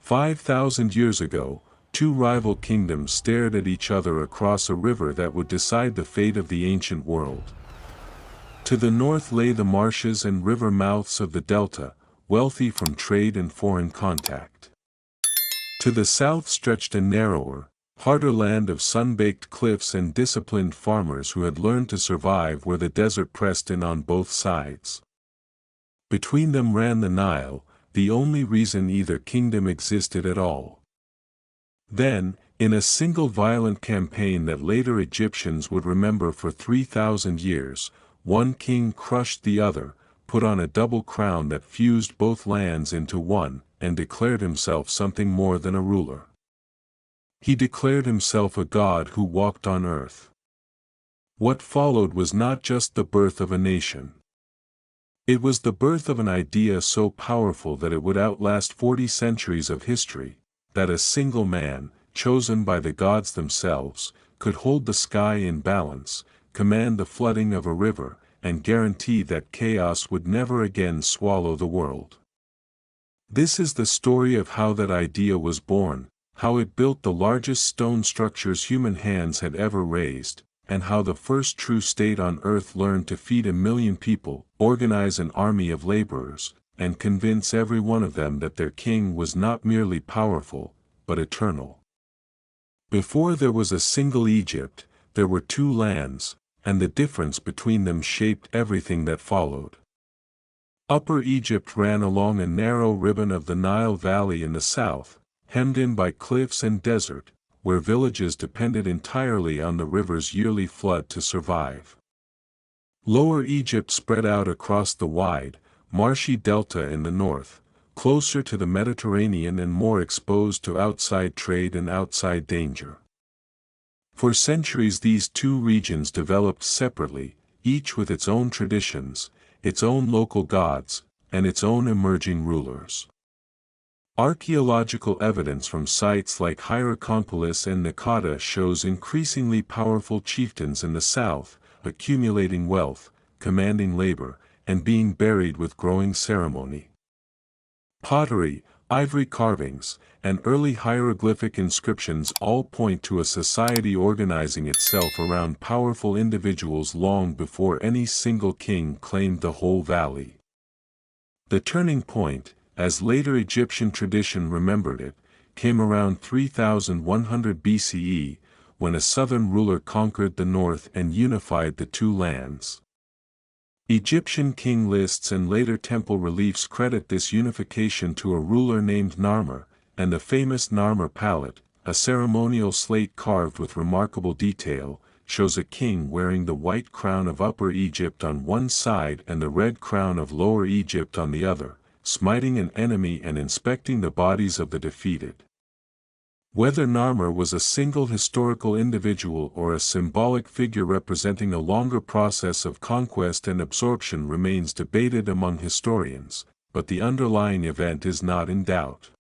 5,000 years ago, two rival kingdoms stared at each other across a river that would decide the fate of the ancient world. To the north lay the marshes and river mouths of the delta, wealthy from trade and foreign contact. To the south stretched a narrower, harder land of sun-baked cliffs and disciplined farmers who had learned to survive where the desert pressed in on both sides. Between them ran the Nile, the only reason either kingdom existed at all. Then, in a single violent campaign that later Egyptians would remember for 3,000 years, one king crushed the other, put on a double crown that fused both lands into one, and declared himself something more than a ruler. He declared himself a god who walked on earth. What followed was not just the birth of a nation. It was the birth of an idea so powerful that it would outlast 40 centuries of history, that a single man, chosen by the gods themselves, could hold the sky in balance, command the flooding of a river, and guarantee that chaos would never again swallow the world. This is the story of how that idea was born, how it built the largest stone structures human hands had ever raised, and how the first true state on earth learned to feed 1 million people, organize an army of laborers, and convince every one of them that their king was not merely powerful, but eternal. Before there was a single Egypt, there were two lands, and the difference between them shaped everything that followed. Upper Egypt ran along a narrow ribbon of the Nile Valley in the south, hemmed in by cliffs and desert, where villages depended entirely on the river's yearly flood to survive. Lower Egypt spread out across the wide, marshy delta in the north, closer to the Mediterranean and more exposed to outside trade and outside danger. For centuries these two regions developed separately, each with its own traditions, its own local gods, and its own emerging rulers. Archaeological evidence from sites like Hierakonpolis and Naqada shows increasingly powerful chieftains in the south, accumulating wealth, commanding labor, and being buried with growing ceremony. Pottery, ivory carvings, and early hieroglyphic inscriptions all point to a society organizing itself around powerful individuals long before any single king claimed the whole valley. The turning point, as later Egyptian tradition remembered it, came around 3100 BCE, when a southern ruler conquered the north and unified the two lands. Egyptian king lists and later temple reliefs credit this unification to a ruler named Narmer, and the famous Narmer palette, a ceremonial slate carved with remarkable detail, shows a king wearing the white crown of Upper Egypt on one side and the red crown of Lower Egypt on the other, smiting an enemy and inspecting the bodies of the defeated. Whether Narmer was a single historical individual or a symbolic figure representing a longer process of conquest and absorption remains debated among historians, but the underlying event is not in doubt.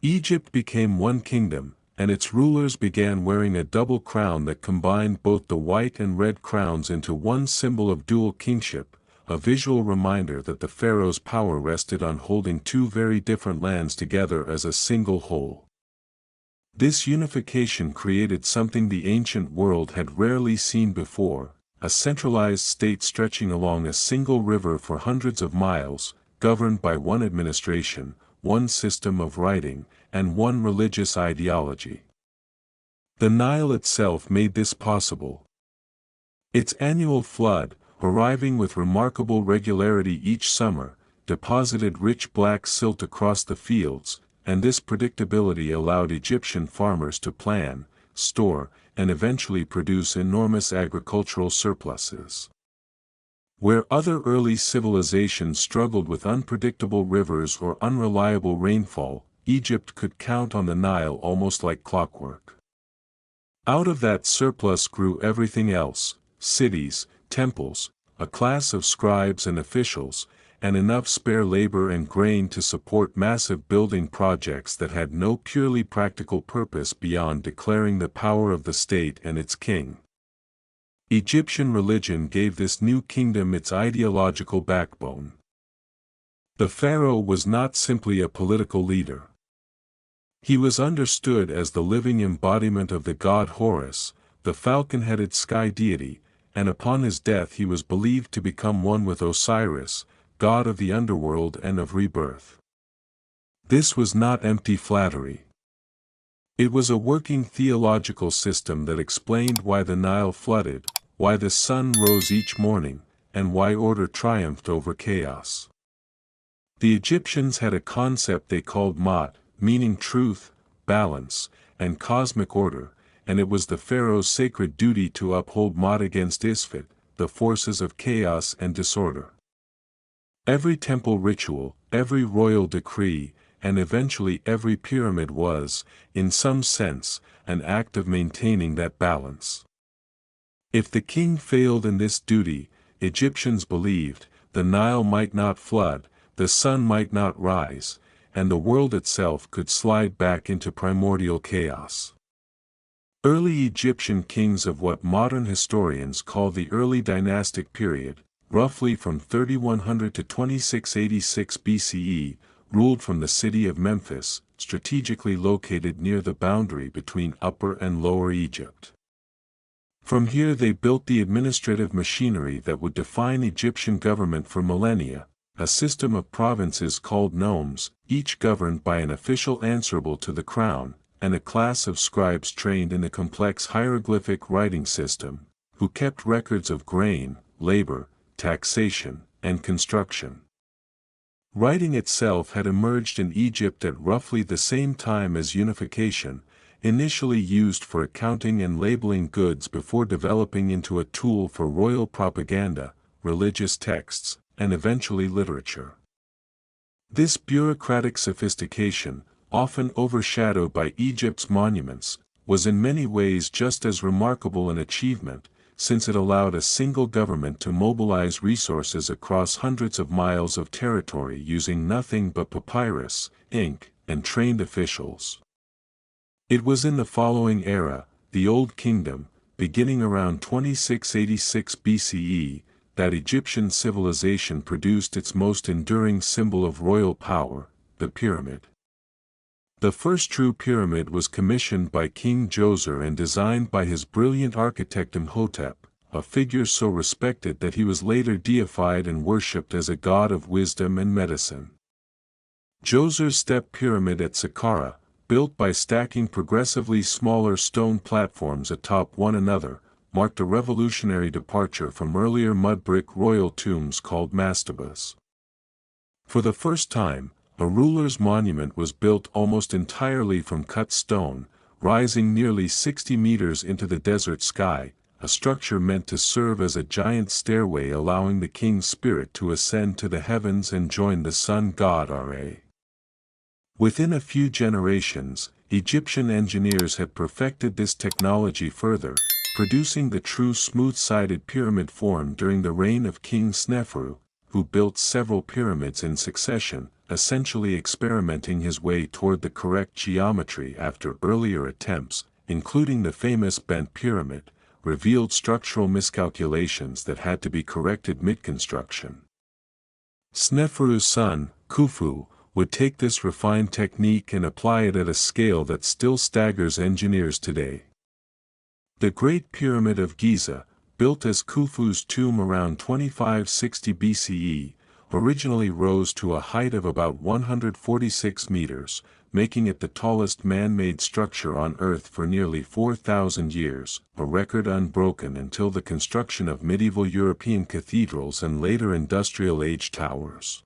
Egypt became one kingdom, and its rulers began wearing a double crown that combined both the white and red crowns into one symbol of dual kingship, a visual reminder that the pharaoh's power rested on holding two very different lands together as a single whole. This unification created something the ancient world had rarely seen before, a centralized state stretching along a single river for hundreds of miles, governed by one administration, one system of writing, and one religious ideology. The Nile itself made this possible. Its annual flood, arriving with remarkable regularity each summer, deposited rich black silt across the fields, and this predictability allowed Egyptian farmers to plan, store, and eventually produce enormous agricultural surpluses. Where other early civilizations struggled with unpredictable rivers or unreliable rainfall, Egypt could count on the Nile almost like clockwork. Out of that surplus grew everything else: cities, temples, a class of scribes and officials, and enough spare labor and grain to support massive building projects that had no purely practical purpose beyond declaring the power of the state and its king. Egyptian religion gave this new kingdom its ideological backbone. The pharaoh was not simply a political leader. He was understood as the living embodiment of the god Horus, the falcon-headed sky deity, and upon his death he was believed to become one with Osiris, god of the underworld and of rebirth. This was not empty flattery. It was a working theological system that explained why the Nile flooded, why the sun rose each morning, and why order triumphed over chaos. The Egyptians had a concept they called Ma'at, meaning truth, balance, and cosmic order, and it was the pharaoh's sacred duty to uphold Ma'at against Isfet, the forces of chaos and disorder. Every temple ritual, every royal decree, and eventually every pyramid was, in some sense, an act of maintaining that balance. If the king failed in this duty, Egyptians believed, the Nile might not flood, the sun might not rise, and the world itself could slide back into primordial chaos. Early Egyptian kings of what modern historians call the early dynastic period, roughly from 3100 to 2686 BCE, ruled from the city of Memphis, strategically located near the boundary between Upper and Lower Egypt. From here they built the administrative machinery that would define Egyptian government for millennia, a system of provinces called nomes, each governed by an official answerable to the crown, and a class of scribes trained in a complex hieroglyphic writing system, who kept records of grain, labor, taxation, and construction. Writing itself had emerged in Egypt at roughly the same time as unification, initially used for accounting and labeling goods before developing into a tool for royal propaganda, religious texts, and eventually literature. This bureaucratic sophistication, often overshadowed by Egypt's monuments, was in many ways just as remarkable an achievement, since it allowed a single government to mobilize resources across hundreds of miles of territory using nothing but papyrus, ink, and trained officials. It was in the following era, the Old Kingdom, beginning around 2686 BCE, that Egyptian civilization produced its most enduring symbol of royal power, the pyramid. The first true pyramid was commissioned by King Djoser and designed by his brilliant architect Imhotep, a figure so respected that he was later deified and worshipped as a god of wisdom and medicine. Djoser's step pyramid at Saqqara, built by stacking progressively smaller stone platforms atop one another, marked a revolutionary departure from earlier mud brick royal tombs called mastabas. For the first time, a ruler's monument was built almost entirely from cut stone, rising nearly 60 meters into the desert sky, a structure meant to serve as a giant stairway allowing the king's spirit to ascend to the heavens and join the sun god Ra. Within a few generations, Egyptian engineers had perfected this technology further, producing the true smooth-sided pyramid form during the reign of King Sneferu, who built several pyramids in succession, essentially experimenting his way toward the correct geometry after earlier attempts, including the famous bent pyramid, revealed structural miscalculations that had to be corrected mid-construction. Sneferu's son, Khufu, would take this refined technique and apply it at a scale that still staggers engineers today. The Great Pyramid of Giza, built as Khufu's tomb around 2560 BCE, originally rose to a height of about 146 meters, making it the tallest man-made structure on Earth for nearly 4,000 years, a record unbroken until the construction of medieval European cathedrals and later industrial age towers.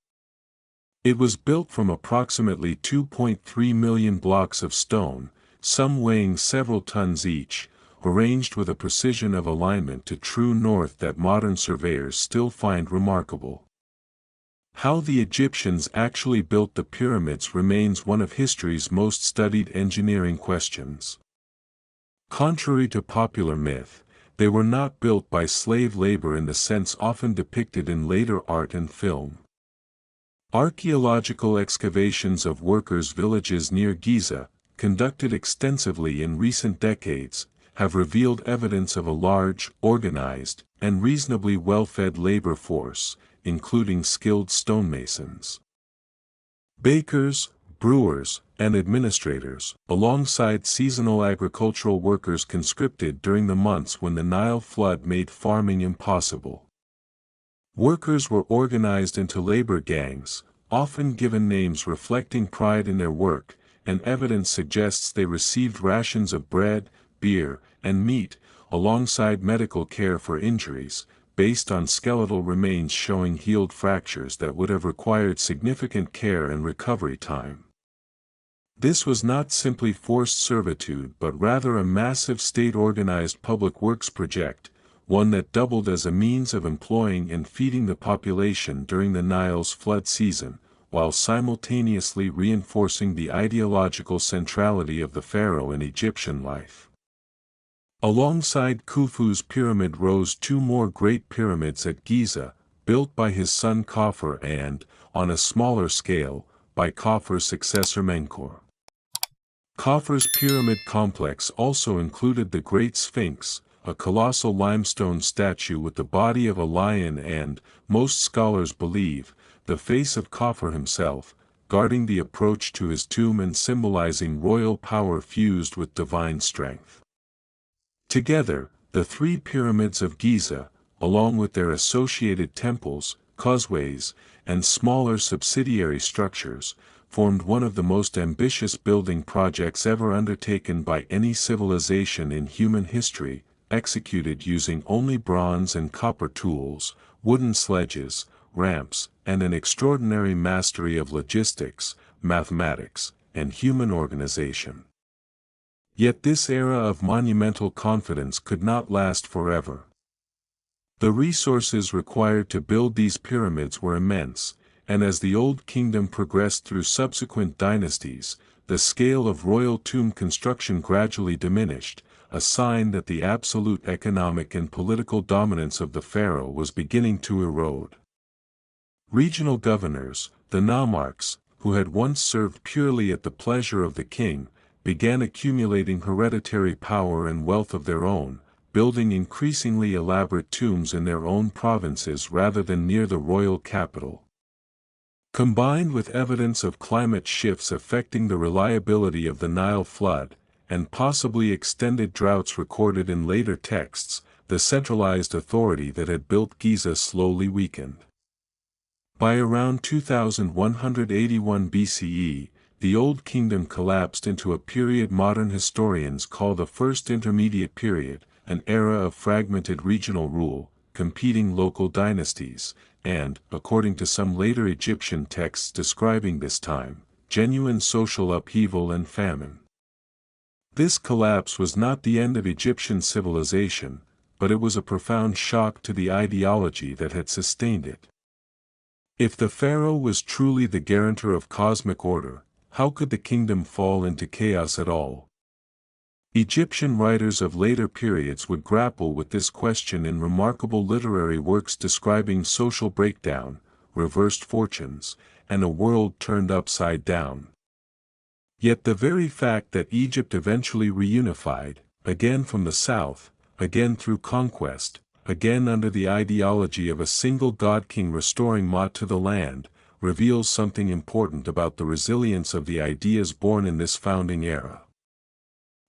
It was built from approximately 2.3 million blocks of stone, some weighing several tons each, arranged with a precision of alignment to true north that modern surveyors still find remarkable. How the Egyptians actually built the pyramids remains one of history's most studied engineering questions. Contrary to popular myth, they were not built by slave labor in the sense often depicted in later art and film. Archaeological excavations of workers' villages near Giza, conducted extensively in recent decades, have revealed evidence of a large, organized, and reasonably well-fed labor force, including skilled stonemasons. Bakers, brewers, and administrators, alongside seasonal agricultural workers conscripted during the months when the Nile flood made farming impossible. Workers were organized into labor gangs, often given names reflecting pride in their work, and evidence suggests they received rations of bread, beer, and meat, alongside medical care for injuries, based on skeletal remains showing healed fractures that would have required significant care and recovery time. This was not simply forced servitude but rather a massive state-organized public works project, one that doubled as a means of employing and feeding the population during the Nile's flood season, while simultaneously reinforcing the ideological centrality of the pharaoh in Egyptian life. Alongside Khufu's pyramid rose two more Great Pyramids at Giza, built by his son Khafre and, on a smaller scale, by Khafre's successor Menkaure. Khafre's pyramid complex also included the Great Sphinx, a colossal limestone statue with the body of a lion and, most scholars believe, the face of Khafre himself, guarding the approach to his tomb and symbolizing royal power fused with divine strength. Together, the three pyramids of Giza, along with their associated temples, causeways, and smaller subsidiary structures, formed one of the most ambitious building projects ever undertaken by any civilization in human history, executed using only bronze and copper tools, wooden sledges, ramps, and an extraordinary mastery of logistics, mathematics, and human organization. Yet this era of monumental confidence could not last forever. The resources required to build these pyramids were immense, and as the Old Kingdom progressed through subsequent dynasties, the scale of royal tomb construction gradually diminished, a sign that the absolute economic and political dominance of the pharaoh was beginning to erode. Regional governors, the nomarchs, who had once served purely at the pleasure of the king, began accumulating hereditary power and wealth of their own, building increasingly elaborate tombs in their own provinces rather than near the royal capital. Combined with evidence of climate shifts affecting the reliability of the Nile flood, and possibly extended droughts recorded in later texts, the centralized authority that had built Giza slowly weakened. By around 2181 BCE, the Old Kingdom collapsed into a period modern historians call the First Intermediate Period, an era of fragmented regional rule, competing local dynasties, and, according to some later Egyptian texts describing this time, genuine social upheaval and famine. This collapse was not the end of Egyptian civilization, but it was a profound shock to the ideology that had sustained it. If the pharaoh was truly the guarantor of cosmic order, how could the kingdom fall into chaos at all? Egyptian writers of later periods would grapple with this question in remarkable literary works describing social breakdown, reversed fortunes, and a world turned upside down. Yet the very fact that Egypt eventually reunified, again from the south, again through conquest, again under the ideology of a single god-king restoring Ma'at to the land, reveals something important about the resilience of the ideas born in this founding era.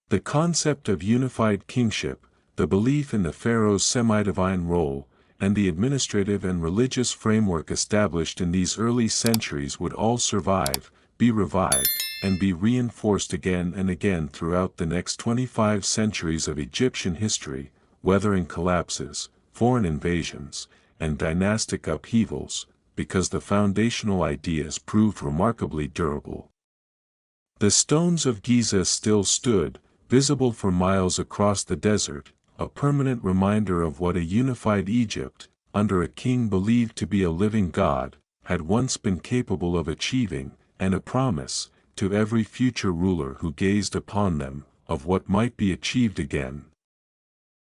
The concept of unified kingship, the belief in the pharaoh's semi-divine role, and the administrative and religious framework established in these early centuries would all survive, be revived, and be reinforced again and again throughout the next 25 centuries of Egyptian history, weathering collapses, foreign invasions, and dynastic upheavals, because the foundational ideas proved remarkably durable. The stones of Giza still stood, visible for miles across the desert, a permanent reminder of what a unified Egypt, under a king believed to be a living god, had once been capable of achieving, and a promise, to every future ruler who gazed upon them, of what might be achieved again.